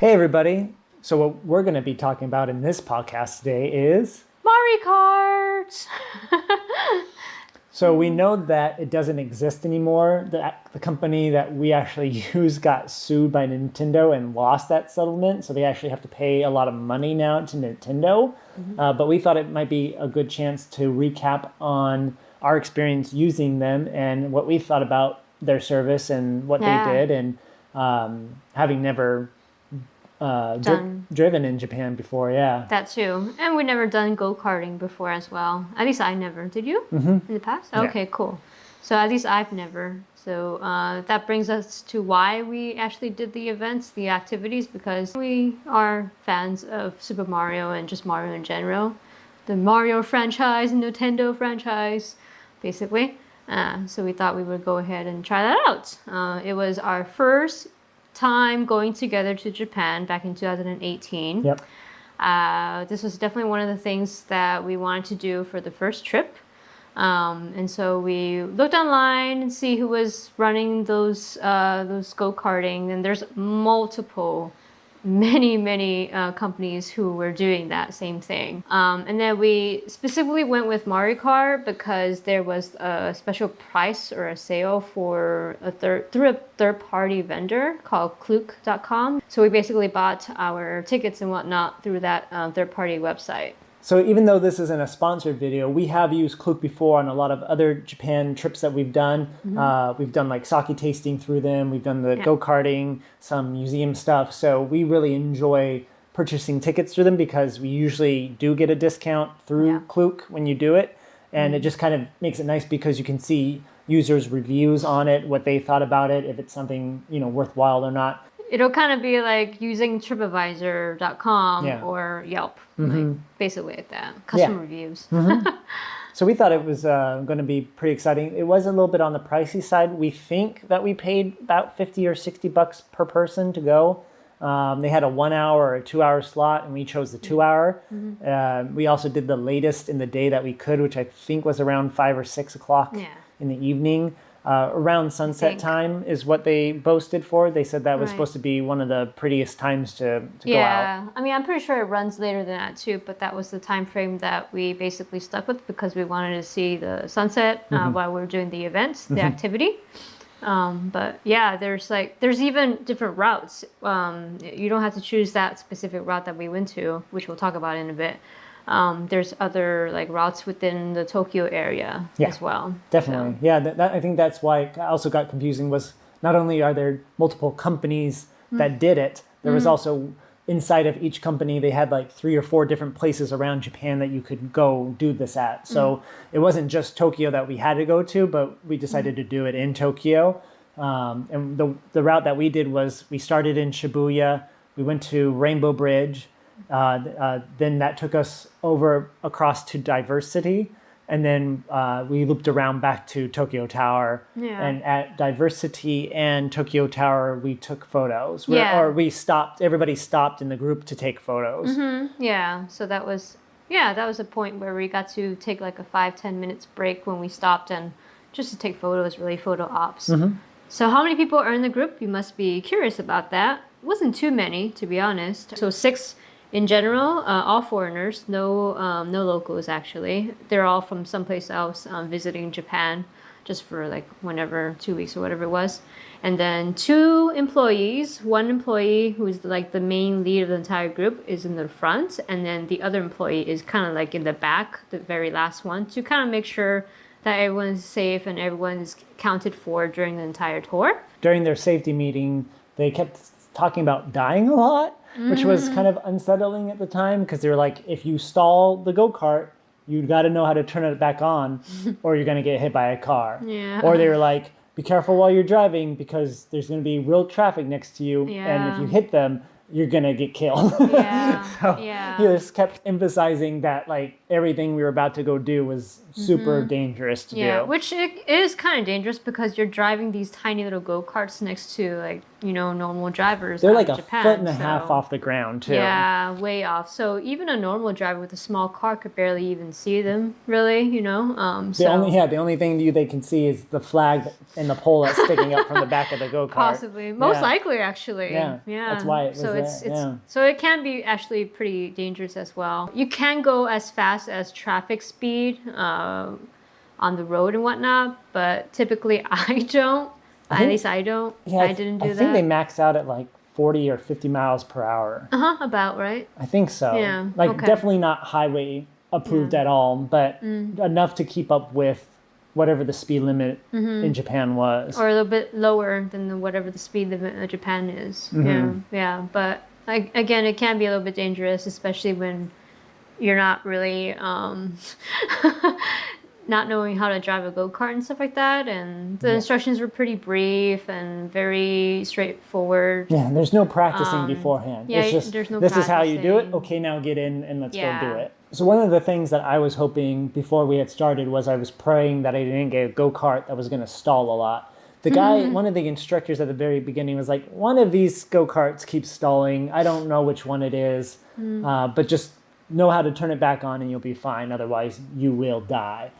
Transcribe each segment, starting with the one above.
Hey everybody! So what we're going to be talking about in this podcast today is Mario Kart! So we know that it doesn't exist anymore. The company that we actually use got sued by Nintendo and lost that settlement. So they actually have to pay a lot of money now to Nintendo. But we thought it might be a good chance to recap on our experience using them and what we thought about their service and what they did. And having never driven in Japan before, That too. And we never done go-karting before as well. At least I never. Did you? In the past? Okay, cool. So at least I've never. So that brings us to why we actually did the events, the activities, because we are fans of Super Mario and just Mario in general. The Mario franchise, Nintendo franchise, basically. So we thought we would go ahead and try that out. It was our first time going together to Japan back in 2018. Yep. This was definitely one of the things that we wanted to do for the first trip. And so we looked online and see who was running those go-karting, and there's many companies who were doing that same thing. And then we specifically went with Mario Kart because there was a special price or a sale for through a third-party vendor called Klook.com. So we basically bought our tickets and whatnot through that third-party website. So even though this isn't a sponsored video, we have used Klook before on a lot of other Japan trips that we've done. We've done like sake tasting through them. We've done the go-karting, some museum stuff. So we really enjoy purchasing tickets through them because we usually do get a discount through Klook when you do it. And it just kind of makes it nice because you can see users' reviews on it, what they thought about it, if it's something, worthwhile or not. It'll kind of be like using TripAdvisor.com or Yelp, like basically like that. Customer reviews. So we thought it was going to be pretty exciting. It was a little bit on the pricey side. We think that we paid about $50 or $60 per person to go. They had a 1 hour or a 2 hour slot, and we chose the 2 hour. We also did the latest in the day that we could, which I think was around 5 or 6 o'clock in the evening. Around sunset time is what they boasted for. They said that was supposed to be one of the prettiest times to go out. Yeah, I mean, I'm pretty sure it runs later than that too, but that was the time frame that we basically stuck with because we wanted to see the sunset while we were doing the events, the activity. But yeah, there's even different routes. You don't have to choose that specific route that we went to, which we'll talk about in a bit. There's other like routes within the Tokyo area as well. Definitely. So. Yeah, I think that's why it also got confusing was not only are there multiple companies that did it, there was also inside of each company, they had like 3 or 4 different places around Japan that you could go do this at. So it wasn't just Tokyo that we had to go to, but we decided to do it in Tokyo. And the route that we did was we started in Shibuya, we went to Rainbow Bridge, then that took us over across to Diversity, and then we looped around back to Tokyo Tower. And at Diversity and Tokyo Tower, we took photos. Everybody stopped in the group to take photos. So that was a point where we got to take like a 5-10 minutes break when we stopped and just to take photos, really photo ops. So how many people are in the group? You must be curious about that. It wasn't too many, to be honest. So 6 in general, all foreigners, no locals actually. They're all from someplace else visiting Japan just for like 2 weeks or whatever it was. And then 2 employees. One employee who is like the main lead of the entire group is in the front, and then the other employee is kind of like in the back, the very last one, to kind of make sure that everyone's safe and everyone's counted for during the entire tour. During their safety meeting, they kept talking about dying a lot, which was kind of unsettling at the time because they were like, if you stall the go-kart, you got to know how to turn it back on or you're going to get hit by a car. Or they were like, be careful while you're driving because there's going to be real traffic next to you. And if you hit them, you're going to get killed. He just kept emphasizing that like everything we were about to go do was super dangerous to do. Which it is kind of dangerous because you're driving these tiny little go-karts next to like, normal drivers. They're like a Japan, foot and a half off the ground too. Yeah, way off. So even a normal driver with a small car could barely even see them, really, The only thing they can see is the flag and the pole that's sticking up from the back of the go-kart. Possibly. Most likely, actually. Yeah. That's why it was so it's yeah. so it can be actually pretty dangerous as well. You can go as fast as traffic speed on the road and whatnot, but typically I don't. At least I don't. Yeah, I didn't do I that. think they max out at like 40 or 50 miles per hour. About right. I think so. Yeah, Like okay. definitely not highway approved at all, but enough to keep up with whatever the speed limit in Japan was. Or a little bit lower than whatever the speed limit in Japan is. Yeah. But again, it can be a little bit dangerous, especially when you're not really not knowing how to drive a go-kart and stuff like that. And the instructions were pretty brief and very straightforward. Yeah, there's no practicing beforehand. Yeah, it's just, there's no this is how you do it. practicing. Okay, now get in and let's go Yeah. do it. So one of the things that I was hoping before we had started was I was praying that I didn't get a go-kart that was going to stall a lot. The guy, one of the instructors at the very beginning was like, one of these go-karts keeps stalling. I don't know which one it is, but just know how to turn it back on and you'll be fine. Otherwise, you will die.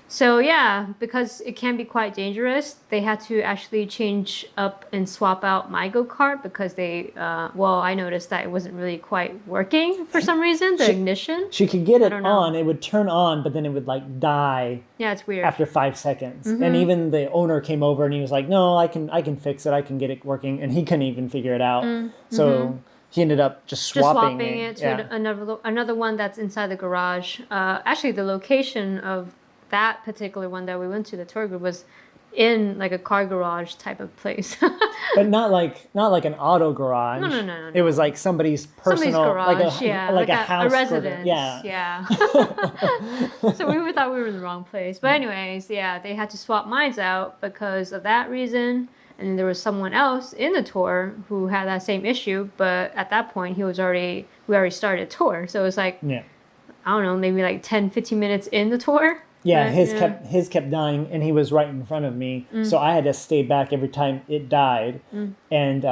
So yeah, because it can be quite dangerous, they had to actually change up and swap out my go-kart because they, I noticed that it wasn't really quite working for some reason, the ignition. She could get it don't know. on, it would turn on, but then it would like die Yeah, it's weird. after 5 seconds. And even the owner came over and he was like, no, I can fix it. I can get it working. And he couldn't even figure it out. So he ended up just swapping it to another one that's inside the garage. Actually, the location of that particular one that we went to, the tour group, was in like a car garage type of place. But not like an auto garage. No. It was like somebody's personal garage, like a house a residence. Yeah. So we thought we were in the wrong place. But anyways, yeah, they had to swap mines out because of that reason. And there was someone else in the tour who had that same issue, but at that point we already started a tour. So it was like, I don't know, maybe like 10, 15 minutes in the tour. Yeah, But, his kept dying, and he was right in front of me, so I had to stay back every time it died, and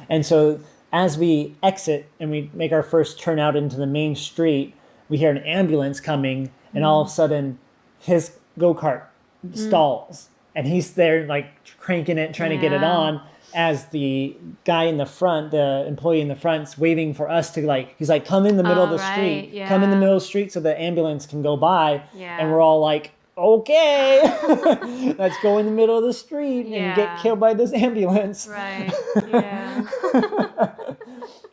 and so as we exit and we make our first turn out into the main street, we hear an ambulance coming, and all of a sudden, his go-kart stalls, and he's there like cranking it, trying to get it on. As the guy in the front, the employee in the front's waving for us to he's like, come in the middle of the street, come in the middle of the street so the ambulance can go by. And we're all like, okay, let's go in the middle of the street and get killed by this ambulance. Right, yeah.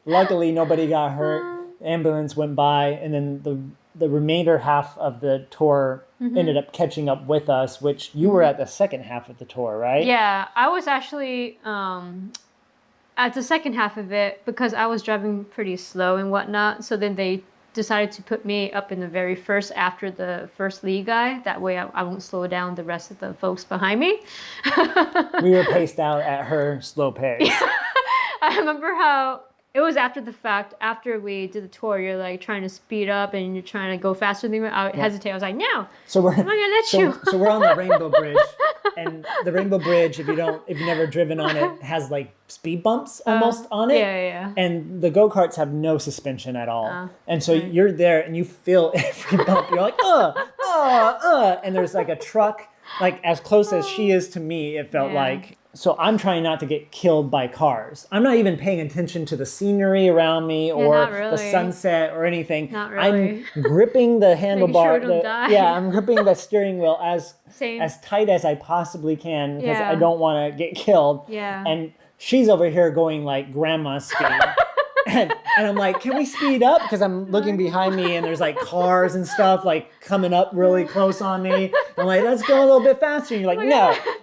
Luckily, nobody got hurt. The ambulance went by, and then the remainder half of the tour ended up catching up with us, which you were at the second half of the tour, right? Yeah, I was actually at the second half of it because I was driving pretty slow and whatnot. So then they decided to put me up in the very first after the first lead guy. That way I won't slow down the rest of the folks behind me. We were paced out at her slow pace. I remember how it was after the fact, after we did the tour, you're like trying to speed up and you're trying to go faster than me. I hesitate. I was like, no, so we're, I'm not gonna let you. So we're on the Rainbow Bridge, and the Rainbow Bridge, if you've never driven on it, has like speed bumps almost on it. Yeah. And the go-karts have no suspension at all. And so you're there and you feel every bump. You're like, and there's like a truck, like as close as she is to me, it felt like. So I'm trying not to get killed by cars. I'm not even paying attention to the scenery around me or the sunset or anything. Not really. I'm gripping the handlebar. Making sure don't die. I'm gripping the steering wheel as tight as I possibly can because I don't want to get killed. Yeah. And she's over here going like grandma speed. And I'm like, can we speed up? Because I'm looking behind me and there's like cars and stuff like coming up really close on me. I'm like, let's go a little bit faster. And you're like,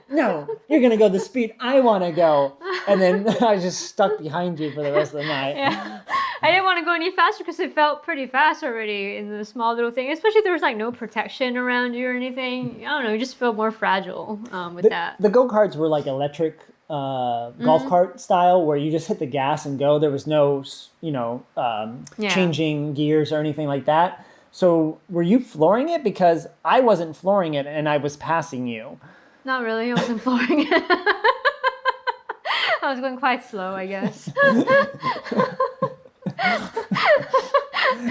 no, you're going to go the speed I want to go. And then I just stuck behind you for the rest of the night. Yeah. I didn't want to go any faster because it felt pretty fast already in the small little thing. Especially if there was like no protection around you or anything. I don't know, you just feel more fragile with that. The go-karts were like electric golf cart style where you just hit the gas and go. There was no, changing gears or anything like that. So were you flooring it? Because I wasn't flooring it and I was passing you. Not really. I wasn't flooring it. I was going quite slow, I guess.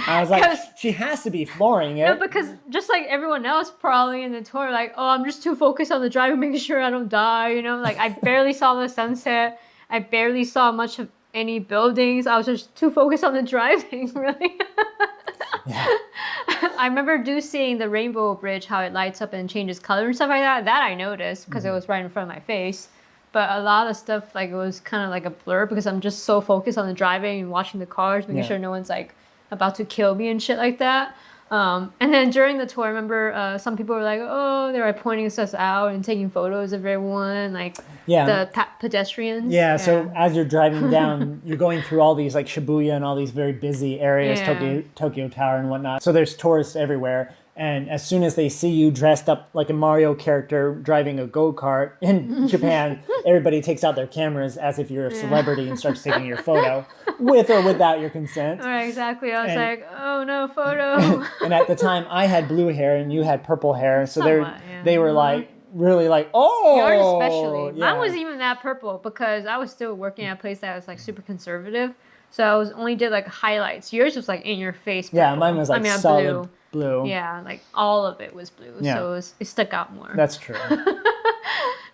I was like, she has to be flooring it. No, because just like everyone else probably in the tour, like, oh, I'm just too focused on the driving, making sure I don't die, Like, I barely saw the sunset. I barely saw much of any buildings. I was just too focused on the driving, really. Yeah. I remember seeing the Rainbow Bridge, how it lights up and changes color and stuff like that. That I noticed because it was right in front of my face. But a lot of stuff, like, it was kind of like a blur because I'm just so focused on the driving and watching the cars, making sure no one's like about to kill me and shit like that. And then during the tour, I remember some people were like, oh, they were like pointing us out and taking photos of everyone, like the pedestrians. Yeah, so as you're driving down, you're going through all these like Shibuya and all these very busy areas, Tokyo Tower and whatnot. So there's tourists everywhere. And as soon as they see you dressed up like a Mario character driving a go-kart in Japan, everybody takes out their cameras as if you're a celebrity and starts taking your photo with or without your consent. Right, exactly. I was like, oh no, photo. And at the time, I had blue hair and you had purple hair. So they were like, really like, oh. Yours especially. Mine wasn't even that purple because I was still working at a place that was like super conservative. So I only did like highlights. Yours was like in your face purple. Yeah, mine was like solid blue. Yeah, like all of it was blue. Yeah. So it stuck out more. That's true.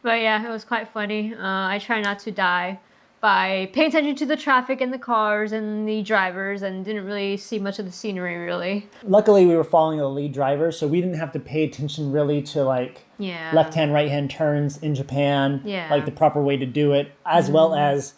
But yeah, it was quite funny. I try not to die by paying attention to the traffic and the cars and the drivers and didn't really see much of the scenery really. Luckily, we were following the lead driver, so we didn't have to pay attention really to like left-hand, right-hand turns in Japan, like the proper way to do it, as well as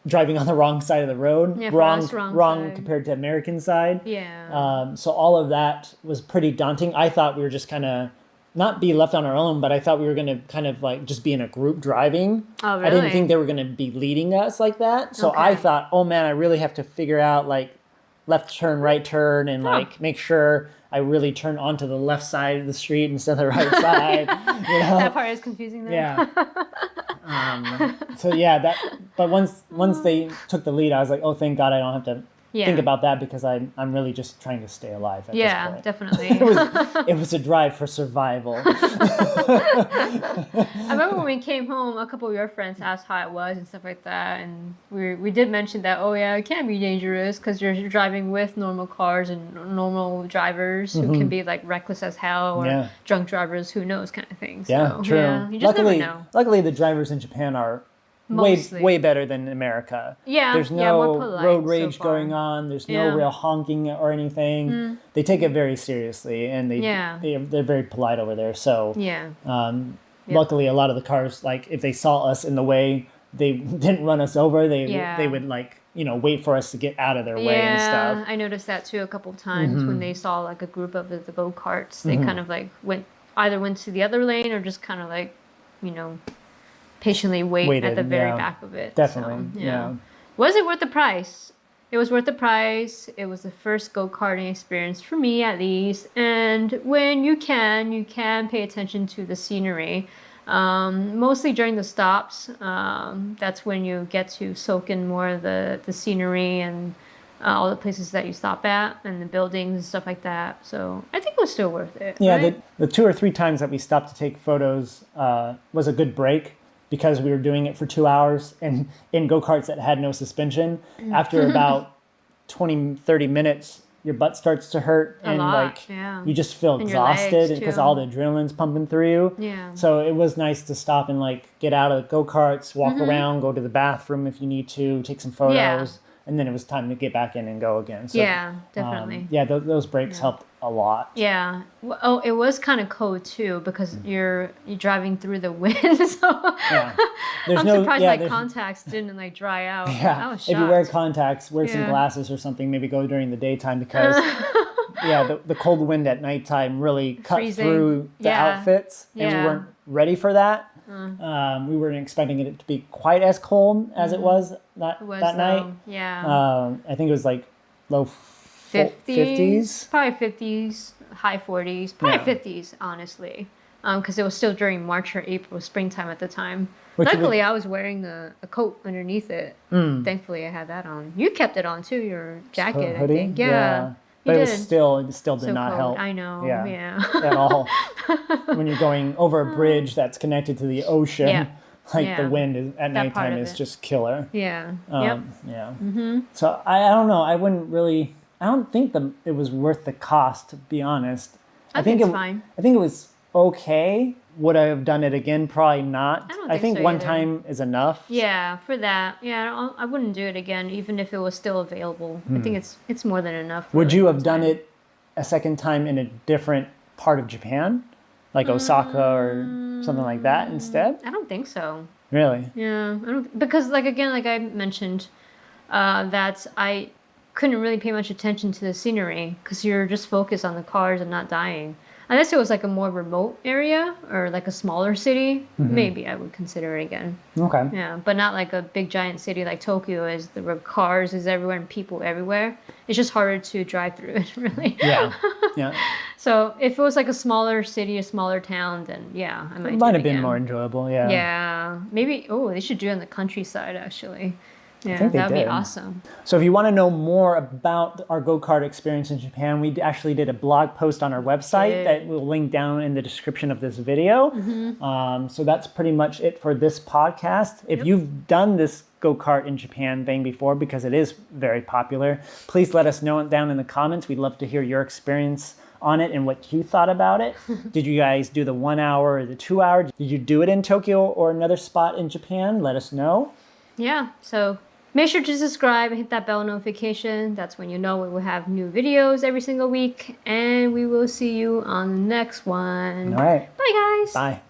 driving on the wrong side of the road, wrong compared to American side. Yeah. So all of that was pretty daunting. I thought we were just kind of not be left on our own, but I thought we were going to kind of like just be in a group driving. Oh, really? I didn't think they were going to be leading us like that. So I thought, oh man, I really have to figure out like left turn, right turn, and like make sure I really turn onto the left side of the street instead of the right side. You know? That part is confusing there. Yeah. But once they took the lead, I was like, oh, thank God I don't have to think about that because I'm really just trying to stay alive at this point. Definitely. It was a drive for survival. I remember when we came home, a couple of your friends asked how it was and stuff like that, and we did mention that, oh yeah, it can be dangerous because you're driving with normal cars and normal drivers who can be like reckless as hell or drunk drivers, who knows, kind of thing. So, true. Yeah, you just never know. Luckily, the drivers in Japan are way better than America. Yeah, there's no road rage going on. There's no real honking or anything. They take it very seriously, and they're very polite over there. So luckily, a lot of the cars, like if they saw us in the way, they didn't run us over. They would like wait for us to get out of their way and stuff. Yeah, I noticed that too a couple of times when they saw like a group of the go-karts. They kind of like went to the other lane or just kind of like patiently waited at the very back of it. Definitely. So, Was it worth the price? It was worth the price. It was the first go-karting experience for me, at least. And when you can pay attention to the scenery. Mostly during the stops. That's when you get to soak in more of the scenery and all the places that you stop at and the buildings and stuff like that. So I think it was still worth it. Yeah, right? the 2 or 3 times that we stopped to take photos was a good break, because we were doing it for 2 hours and in go-karts that had no suspension. After about 20, 30 minutes, your butt starts to hurt you just feel exhausted because all the adrenaline's pumping through you. Yeah. So it was nice to stop and like get out of the go-karts, walk around, go to the bathroom if you need to, take some photos. Yeah. And then it was time to get back in and go again. So, yeah, definitely. Those breaks helped a lot. Yeah. Oh, it was kind of cold too because you're driving through the wind. So I'm surprised my contacts didn't like dry out. Yeah. I was shocked. If you wear contacts, wear some glasses or something. Maybe go during the daytime because the cold wind at nighttime really cut through the outfits, and we weren't ready for that. We weren't expecting it to be quite as cold as it was that night. Yeah. I think it was like low 50s. Probably 50s, high 40s, probably 50s, honestly. Because it was still during March or April, springtime at the time. Luckily, I was wearing a coat underneath it. Thankfully, I had that on. You kept it on too, your jacket, I think. Yeah. But it still did not help. I know. Yeah. At all. When you're going over a bridge that's connected to the ocean, the wind at nighttime is just killer. Yeah. So I don't know. I don't think it was worth the cost, to be honest. I think it's fine. I think it was okay, would I have done it again? Probably not. I don't I think think so one either. time is enough. Yeah, for that. Yeah, I wouldn't do it again, even if it was still available. I think it's more than enough. Would really, you one have done time. it a second time in a different part of Japan? Like Osaka or something like that instead? I don't think so. Really? Yeah, I don't because like again, like I mentioned, that I couldn't really pay much attention to the scenery because you're just focused on the cars and not dying. Unless it was like a more remote area or like a smaller city, maybe I would consider it again. Okay. Yeah, but not like a big giant city like Tokyo is. There were cars is everywhere and people everywhere. It's just harder to drive through it, really. Yeah. Yeah. So if it was like a smaller city, a smaller town, then yeah, I might. It do might it have been again. more enjoyable. Yeah. Yeah, maybe. Oh, they should do it on the countryside actually. Yeah, think they that would be did. awesome. So if you want to know more about our go-kart experience in Japan, we actually did a blog post on our website that we'll link down in the description of this video. So that's pretty much it for this podcast. If you've done this go-kart in Japan thing before, because it is very popular, please let us know it down in the comments. We'd love to hear your experience on it and what you thought about it. Did you guys do the 1 hour or the 2 hour? Did you do it in Tokyo or another spot in Japan? Let us know. Yeah, so make sure to subscribe and hit that bell notification. That's when you know we will have new videos every single week. And we will see you on the next one. All right. Bye, guys. Bye.